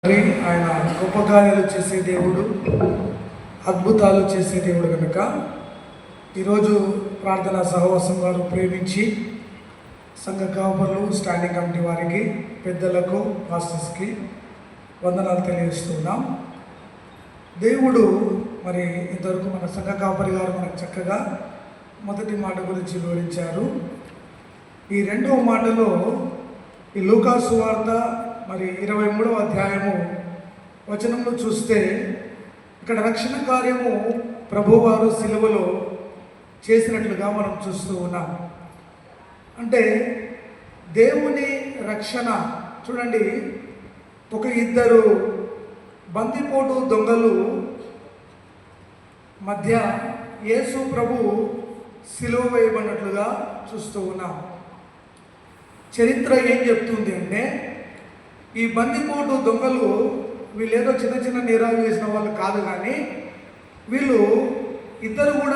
మరి ఆయన గొప్ప కార్యాలు చేసే దేవుడు, అద్భుతాలు చేసే దేవుడు కనుక ఈరోజు ప్రార్థనా సహవాసం వారు ప్రేమించి సంఘ కాపర్లు, స్టాండింగ్ కమిటీ వారికి, పెద్దలకు, పాస్టర్స్కి వందనాలు తెలియజేస్తున్నాం. దేవుడు మరి ఇంతవరకు మన సంఘ కాపరి గారు మనకు చక్కగా మొదటి మాట గురించి వివరించారు. ఈ రెండవ మాటలో ఈ లూకా సువార్త మరి 23వ అధ్యాయము వచనంలో చూస్తే ఇక్కడ రక్షణ కార్యము ప్రభువారు సిలువలో చేసినట్లుగా మనం చూస్తూ ఉన్నాం. అంటే దేవుని రక్షణ చూడండి, ఒక ఇద్దరు బందిపోటు దొంగలు మధ్య యేసు ప్రభు సిలువ వేయబడినట్లుగా చూస్తూ ఉన్నాం. చరిత్ర ఏం చెప్తుంది అంటే, ఈ బందిపోటు దొంగలు వీళ్ళేదో చిన్న చిన్న నేరాలు చేసిన వాళ్ళు కాదు, కానీ వీళ్ళు ఇద్దరు కూడా